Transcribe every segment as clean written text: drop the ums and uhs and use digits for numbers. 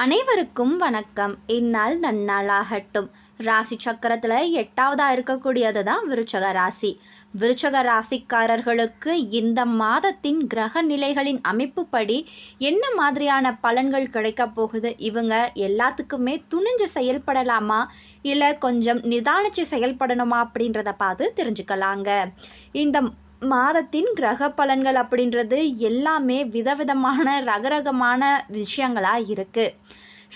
அனைவருக்கும் வணக்கம். இந்நாள் நன்னாளாகட்டும். ராசி சக்கரத்தில் 8வதாக இருக்கக்கூடியது தான் விருச்சக ராசி. விருச்சக ராசிக்காரர்களுக்கு இந்த மாதத்தின் கிரக நிலைகளின் அமைப்புப்படி என்ன மாதிரியான பலன்கள் கிடைக்க போகுது? இவங்க எல்லாத்துக்குமே துணிஞ்சு செயல்படலாமா, இல்லை கொஞ்சம் நிதானிச்சு செயல்படணுமா அப்படின்றத பார்த்து தெரிஞ்சுக்கலாங்க. இந்த மாதத்தின் கிரக பலன்கள் அப்படின்றது எல்லாமே விதவிதமான ரகரகமான விஷயங்களாக இருக்குது.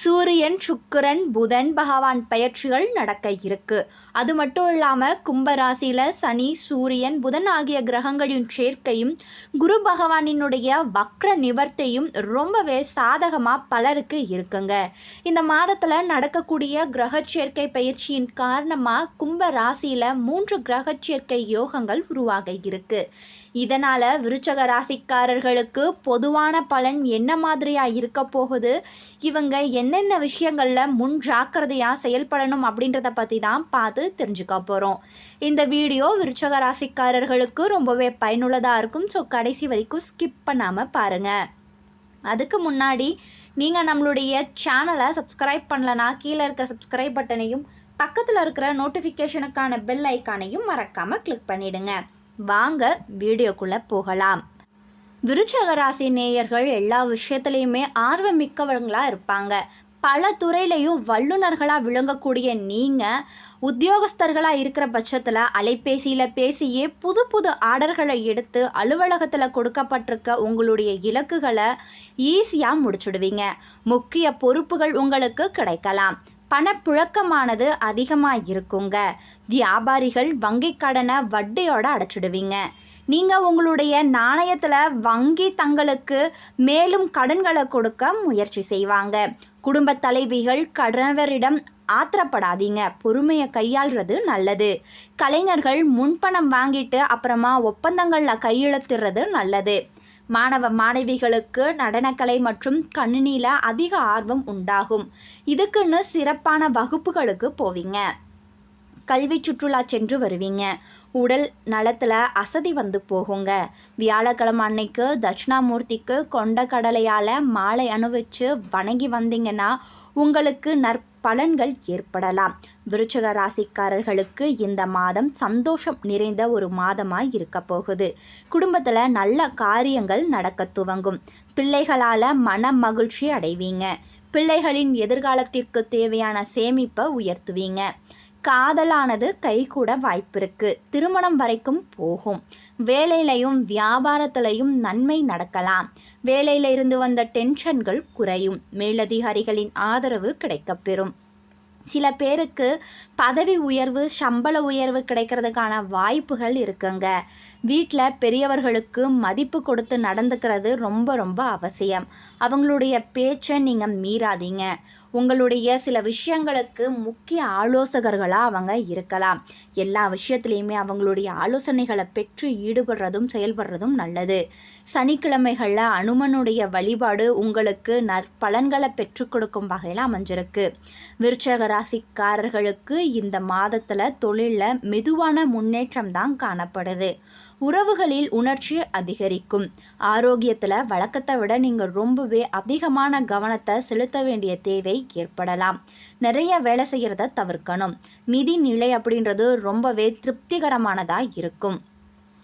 சூரியன், சுக்கிரன், புதன் பகவான் பெயர்ச்சிகள் நடக்க இருக்கு. அது மட்டும் இல்லாமல் கும்பராசியில் சனி, சூரியன், புதன் ஆகிய கிரகங்களின் சேர்க்கையும் குரு பகவானினுடைய வக்ர நிவர்த்தியும் ரொம்பவே சாதகமாக பலருக்கு இருக்குங்க. இந்த மாதத்தில் நடக்கக்கூடிய கிரக சேர்க்கை பயிற்சியின் காரணமாக கும்ப ராசியில் 3 கிரக சேர்க்கை யோகங்கள் உருவாக இருக்கு. இதனால் விருச்சக ராசிக்காரர்களுக்கு பொதுவான பலன் என்ன மாதிரியாக இருக்க போகுது, இவங்க என்னென்ன விஷயங்களில் முன் ஜாக்கிரதையாக செயல்படணும் அப்படின்றத பற்றி தான் பார்த்து தெரிஞ்சுக்க போகிறோம். இந்த வீடியோ விருச்சக ராசிக்காரர்களுக்கு ரொம்பவே பயனுள்ளதாக இருக்கும். ஸோ கடைசி வரைக்கும் ஸ்கிப் பண்ணாமல் பாருங்கள். அதுக்கு முன்னாடி நீங்கள் நம்மளுடைய சேனலை சப்ஸ்கிரைப் பண்ணலனா கீழே இருக்க சப்ஸ்கிரைப் பட்டனையும் பக்கத்தில் இருக்கிற நோட்டிஃபிகேஷனுக்கான பெல் ஐக்கானையும் மறக்காமல் கிளிக் பண்ணிவிடுங்க. வாங்க வீடியோக்குள்ளே போகலாம். விருச்சக ராசி நேயர்கள் எல்லா விஷயத்துலையுமே ஆர்வமிக்கவங்களாக இருப்பாங்க. பல துறையிலையும் வல்லுநர்களாக விளங்கக்கூடிய நீங்கள் உத்தியோகஸ்தர்களாக இருக்கிற பட்சத்தில் அலைபேசியில் பேசியே புது புது ஆர்டர்களை எடுத்து அலுவலகத்தில் கொடுக்கப்பட்டிருக்க உங்களுடைய இலக்குகளை ஈஸியாக முடிச்சுடுவீங்க. முக்கிய பொறுப்புகள் உங்களுக்கு கிடைக்கலாம். பணப்புழக்கமானது அதிகமாக இருக்குங்க. வியாபாரிகள் வங்கி கடனை வட்டியோடு அடைச்சிடுவீங்க. நீங்கள் உங்களுடைய நாணயத்தில் வங்கி தங்களுக்கு மேலும் கடன்களை கொடுக்க முயற்சி செய்வாங்க. குடும்ப தலைவிகள் கணவரிடம் ஆத்திரப்படாதீங்க, பொறுமையை கையாளுறது நல்லது. கலைஞர்கள் முன்பணம் வாங்கிட்டு அப்புறமா ஒப்பந்தங்களில் கையெழுத்துறது நல்லது. மாணவ மாணவிகளுக்கு நடனக்கலை மற்றும் கணினியில் அதிக ஆர்வம் உண்டாகும். இதுக்குன்னு சிறப்பான வகுப்புகளுக்கு போவீங்க. கல்வி சுற்றுலா சென்று வருவீங்க. உடல் நலத்தில் அசதி வந்து போகுங்க. வியாழக்கிழமை அன்னைக்கு தட்சிணாமூர்த்திக்கு கொண்ட கடலையால் மாலை அணிவிச்சு வணங்கி வந்தீங்கன்னா உங்களுக்கு நற்பலன்கள் ஏற்படலாம். விருச்சக ராசிக்காரர்களுக்கு இந்த மாதம் சந்தோஷம் நிறைந்த ஒரு மாதமாக இருக்க போகுது. குடும்பத்தில் நல்ல காரியங்கள் நடக்க துவங்கும். பிள்ளைகளால் மன மகிழ்ச்சி அடைவீங்க. பிள்ளைகளின் எதிர்காலத்திற்கு தேவையான சேமிப்பை உயர்த்துவீங்க. காதலானது கைகூட வாய்ப்பிருக்கு. திருமணம் வரைக்கும் போகும். வேலையிலையும் வியாபாரத்திலையும் நன்மை நடக்கலாம். வேலையில இருந்து வந்த டென்ஷன்கள் குறையும். மேலதிகாரிகளின் ஆதரவு கிடைக்கப்பெறும். சில பேருக்கு பதவி உயர்வு, சம்பள உயர்வு கிடைக்கிறதுக்கான வாய்ப்புகள் இருக்குங்க. வீட்டில் பெரியவர்களுக்கு மதிப்பு கொடுத்து நடந்துக்கிறது ரொம்ப ரொம்ப அவசியம். அவங்களுடைய பேச்சை நீங்கள் மீறாதீங்க. உங்களுடைய சில விஷயங்களுக்கு முக்கிய ஆலோசகர்களாக அவங்க இருக்கலாம். எல்லா விஷயத்துலையுமே அவங்களுடைய ஆலோசனைகளை பெற்று ஈடுபடுறதும் செயல்படுறதும் நல்லது. சனிக்கிழமைகளில் அனுமனுடைய வழிபாடு உங்களுக்கு நற்பலன்களை பெற்றுக் கொடுக்கும் வகையில் அமைஞ்சிருக்கு. விருச்சக ராசிக்காரர்களுக்கு இந்த மாதத்தில் தொழிலில் மெதுவான முன்னேற்றம் தான் காணப்படுது. உறவுகளில் உணர்ச்சி அதிகரிக்கும். ஆரோக்கியத்தில் வழக்கத்தை விட நீங்கள் ரொம்பவே அதிகமான கவனத்தை செலுத்த வேண்டிய தேவை ஏற்படலாம். நிறைய வேலை செய்கிறத தவிர்க்கணும். நிதி நிலை அப்படின்றது ரொம்பவே திருப்திகரமானதாக இருக்கும்.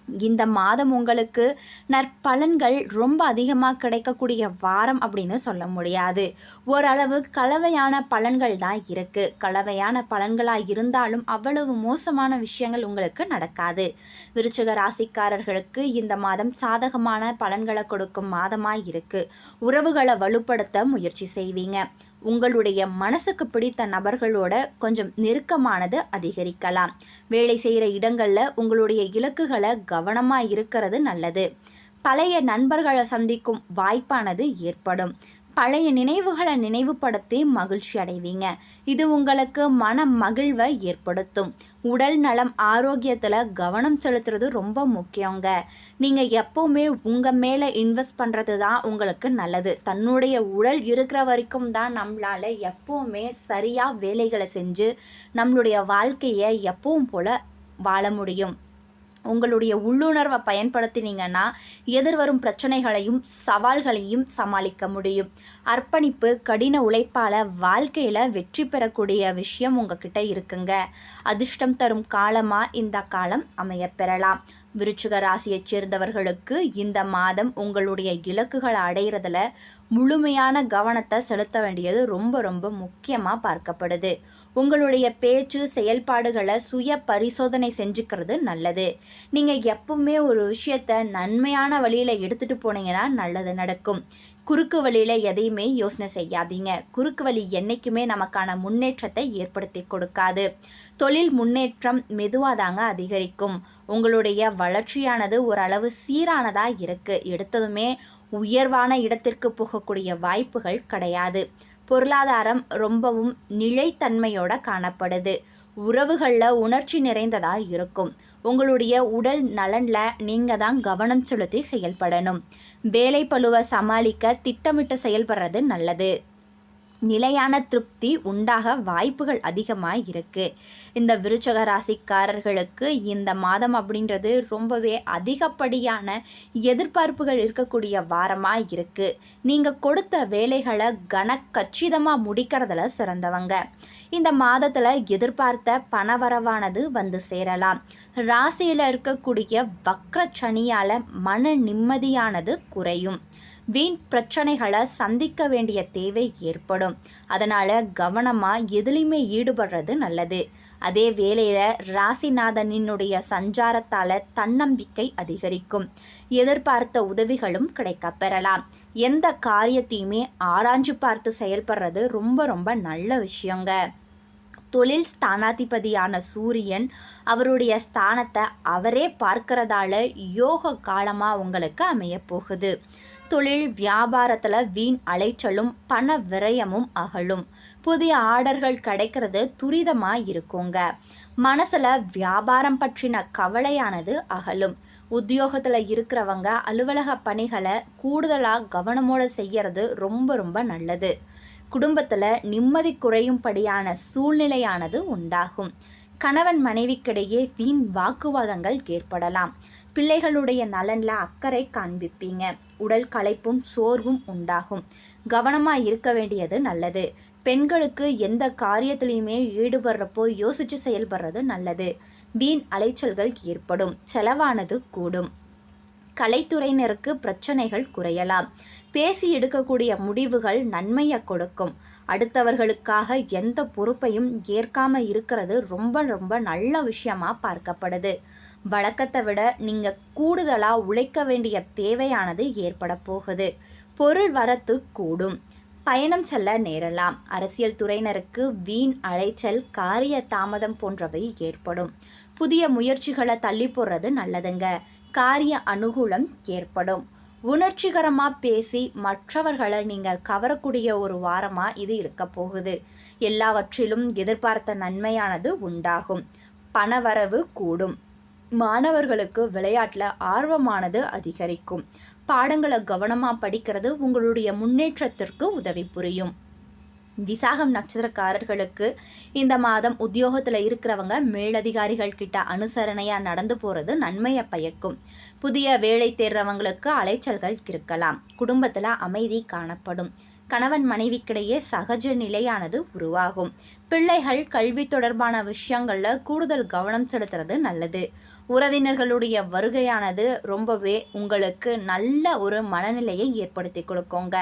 இந்த மாதம் உங்களுக்கு நற்பலன்கள் ரொம்ப அதிகமாக கிடைக்கக்கூடிய வாரம் அப்படின்னு சொல்ல முடியாது. ஓரளவு கலவையான பலன்கள் தான் இருக்குது. கலவையான பலன்களாக இருந்தாலும் அவ்வளவு மோசமான விஷயங்கள் உங்களுக்கு நடக்காது. விருச்சிக ராசிக்காரர்களுக்கு இந்த மாதம் சாதகமான பலன்களை கொடுக்கும் மாதமாக இருக்குது. உறவுகளை வலுப்படுத்த முயற்சி செய்வீங்க. உங்களுடைய மனசுக்கு பிடித்த நபர்களோட கொஞ்சம் நெருக்கமானது அதிகரிக்கலாம். வேலை செய்கிற இடங்களில் உங்களுடைய இலக்குகளை கவனமாக இருக்கிறது நல்லது. பழைய நண்பர்களை சந்திக்கும் வாய்ப்பானது ஏற்படும். பழைய நினைவுகளை நினைவுபடுத்தி மகிழ்ச்சி அடைவீங்க. இது உங்களுக்கு மன மகிழ்வை ஏற்படுத்தும். உடல் நலம், ஆரோக்கியத்தில் கவனம் செலுத்துறது ரொம்ப முக்கியங்க. நீங்கள் எப்போவுமே உங்கள் மேலே இன்வெஸ்ட் பண்ணுறது தான் உங்களுக்கு நல்லது. தன்னுடைய உடல் இருக்கிற வரைக்கும் தான் நம்மளால் எப்போவுமே சரியாக வேலைகளை செஞ்சு நம்மளுடைய வாழ்க்கையை எப்பவும் போல் வாழ முடியும். உங்களுடைய உள்ளுணர்வை பயன்படுத்தினீங்கன்னா எதிர்வரும் பிரச்சனைகளையும் சவால்களையும் சமாளிக்க முடியும். அர்ப்பணிப்பு, கடின உழைப்பால் வாழ்க்கையில் வெற்றி பெறக்கூடிய விஷயம் உங்ககிட்ட இருக்குங்க. அதிர்ஷ்டம் தரும் காலமாக இந்த காலம் அமையப்பெறலாம். விருச்சிக ராசியைச் சேர்ந்தவர்களுக்கு இந்த மாதம் உங்களுடைய இலக்குகளை அடையிறதுல முழுமையான கவனத்தை செலுத்த வேண்டியது ரொம்ப ரொம்ப முக்கியமாக பார்க்கப்படுது. உங்களுடைய பேச்சு செயல்பாடுகளை சுய பரிசோதனை செஞ்சுக்கிறது நல்லது. நீங்கள் எப்பவுமே ஒரு விஷயத்தை நன்மையான வழியில் எடுத்துகிட்டு போனீங்கன்னா நல்லது நடக்கும். குறுக்கு வழியில் எதையுமே யோசனை செய்யாதீங்க. குறுக்கு வழி என்றைக்குமே நமக்கான முன்னேற்றத்தை ஏற்படுத்தி கொடுக்காது. தொழில் முன்னேற்றம் மெதுவாக தாங்க அதிகரிக்கும். உங்களுடைய வளர்ச்சியானது ஓரளவு சீரானதாக இருக்குது. எடுத்ததுமே உயர்வான இடத்திற்கு போகக்கூடிய வாய்ப்புகள் கிடையாது. பொருளாதாரம் ரொம்பவும் நிலைத்தன்மையோட காணப்படுது. உறவுகளில் உணர்ச்சி நிறைந்ததாக இருக்கும். உங்களுடைய உடல் நலனில் நீங்கள் தான் கவனம் செலுத்தி செயல்படணும். வேலை பளுவை சமாளிக்க திட்டமிட்டு செயல்படுறது நல்லது. நிலையான திருப்தி உண்டாக வாய்ப்புகள் அதிகமாக இருக்குது. இந்த விருச்சக ராசிக்காரர்களுக்கு இந்த மாதம் அப்படின்றது ரொம்பவே அதிகப்படியான எதிர்பார்ப்புகள் இருக்கக்கூடிய வாரமாக இருக்குது. நீங்கள் கொடுத்த வேலைகளை கச்சிதமாக முடிக்கிறதுல சிறந்தவங்க. இந்த மாதத்தில் எதிர்பார்த்த பணவரவானது வந்து சேரலாம். ராசியில் இருக்கக்கூடிய வக்ர சனியால் மன நிம்மதியானது குறையும். வீண் பிரச்சனைகளை சந்திக்க வேண்டிய தேவை ஏற்படும். அதனால் கவனமாக எதுலையுமே ஈடுபடுறது நல்லது. அதே வேளையில் ராசிநாதனினுடைய சஞ்சாரத்தால் தன்னம்பிக்கை அதிகரிக்கும். எதிர்பார்த்த உதவிகளும் கிடைக்கப் பெறலாம். எந்த காரியத்தையுமே ஆராய்ஞ்சு பார்த்து செயல்படுறது ரொம்ப ரொம்ப நல்ல விஷயங்க. தொழில் ஸ்தானாதிபதியான சூரியன் அவருடைய ஸ்தானத்தை அவரே பார்க்கறதால யோக காலமாக உங்களுக்கு அமையப்போகுது. தொழில் வியாபாரத்தில் வீண் அலைச்சலும் பண விரயமும் அகலும். புதிய ஆர்டர்கள் கிடைக்கிறது துரிதமாக இருக்குங்க. மனசில் வியாபாரம் பற்றின கவலையானது அகலும். உத்தியோகத்தில் இருக்கிறவங்க அலுவலக பணிகளை கூடுதலாக கவனமோடு செய்கிறது ரொம்ப ரொம்ப நல்லது. குடும்பத்தில் நிம்மதி குறையும்படியான சூழ்நிலையானது உண்டாகும். கணவன் மனைவிக்கிடையே வீண் வாக்குவாதங்கள் ஏற்படலாம். பிள்ளைகளுடைய நலனில் அக்கறை காண்பிப்பீங்க. உடல் களைப்பும் சோர்வும் உண்டாகும். கவனமாக இருக்க வேண்டியது நல்லது. பெண்களுக்கு எந்த காரியத்திலையுமே ஈடுபடுறப்போ யோசித்து செயல்படுறது நல்லது. வீண் அலைச்சல்கள் ஏற்படும். செலவானது கூடும். கலைத்துறையினருக்கு பிரச்சனைகள் குறையலாம். பேசி எடுக்கக்கூடிய முடிவுகள் நன்மையை கொடுக்கும். அடுத்தவர்களுக்காக எந்த பொறுப்பையும் ஏற்காம இருக்கிறது ரொம்ப ரொம்ப நல்ல விஷயமா பார்க்கப்படுது. வழக்கத்தை விட நீங்கள் கூடுதலாக உழைக்க வேண்டிய தேவையானது ஏற்பட போகுது. பொருள் வரத்து கூடும். பயணம் செல்ல நேரலாம். அரசியல் துறையினருக்கு வீண் அலைச்சல், காரிய தாமதம் போன்றவை ஏற்படும். புதிய முயற்சிகளை தள்ளி போடுறது நல்லதுங்க. காரிய அனுகூலம் ஏற்படும். உணர்ச்சிகரமாக பேசி மற்றவர்களை நீங்கள் கவரக்கூடிய ஒரு வாரமாக இது இருக்க போகுது. எல்லாவற்றிலும் எதிர்பார்த்த நன்மையானது உண்டாகும். பணவரவு கூடும். மாணவர்களுக்கு விளையாட்டில் ஆர்வமானது அதிகரிக்கும். பாடங்களை கவனமாக படிக்கிறது உங்களுடைய முன்னேற்றத்திற்கு உதவி புரியும். விசாகம் நட்சத்திரக்காரர்களுக்கு இந்த மாதம் உத்தியோகத்தில் இருக்கிறவங்க மேலதிகாரிகள் கிட்ட அனுசரணையாக நடந்து போகிறது நன்மையை பயக்கும். புதிய வேலை தேடுறவங்களுக்கு அலைச்சல்கள் இருக்கலாம். குடும்பத்தில் அமைதி காணப்படும். கணவன் மனைவிக்கிடையே சகஜ நிலையானது உருவாகும். பிள்ளைகள் கல்வி தொடர்பான விஷயங்களில் கூடுதல் கவனம் செலுத்துறது நல்லது. உறவினர்களுடைய வருகையானது ரொம்பவே உங்களுக்கு நல்ல ஒரு மனநிலையை ஏற்படுத்தி கொடுக்குங்க.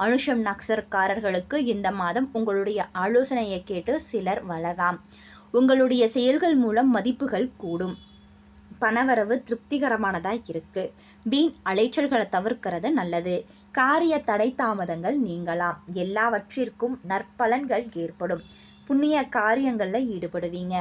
அனுஷம் நக்சர்காரர்களுக்கு இந்த மாதம் உங்களுடைய ஆலோசனையை கேட்டு சிலர் வளரலாம். உங்களுடைய செயல்கள் மூலம் மதிப்புகள் கூடும். பணவரவு திருப்திகரமானதாக இருக்குது. வீண் அலைச்சல்களை தவிர்க்கிறது நல்லது. காரிய தடை தாமதங்கள் நீங்கலாம். எல்லாவற்றிற்கும் நற்பலன்கள் ஏற்படும். புண்ணிய காரியங்களில் ஈடுபடுவீங்க.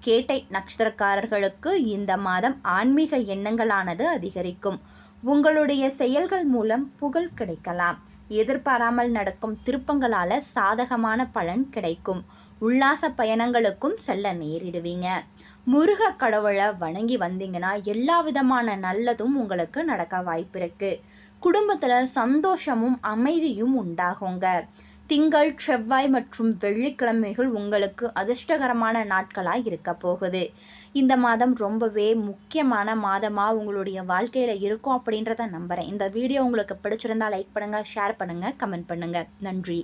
கேட்டை நட்சத்திரக்காரர்களுக்கு இந்த மாதம் ஆன்மீக எண்ணங்களானது அதிகரிக்கும். உங்களுடைய செயல்கள் மூலம் புகழ் கிடைக்கலாம். எதிர்பாராமல் நடக்கும் திருப்பங்களால் சாதகமான பலன் கிடைக்கும். உல்லாச பயணங்களுக்கும் செல்ல நேரிடுவீங்க. முருக கடவுளை வணங்கி வந்தீங்கன்னா எல்லா விதமான நல்லதும் உங்களுக்கு நடக்க வாய்ப்பு இருக்கு. குடும்பத்தில் சந்தோஷமும் அமைதியும் உண்டாகுங்க. திங்கள், செவ்வாய் மற்றும் வெள்ளிக்கிழமைகள் உங்களுக்கு அதிர்ஷ்டகரமான நாட்களாக இருக்க போகுது. இந்த மாதம் ரொம்பவே முக்கியமான மாதமாக உங்களுடைய வாழ்க்கையில் இருக்கும் அப்படின்றத நம்புகிறேன். இந்த வீடியோ உங்களுக்கு பிடிச்சிருந்தால் லைக் பண்ணுங்கள், ஷேர் பண்ணுங்கள், கமெண்ட் பண்ணுங்கள். நன்றி.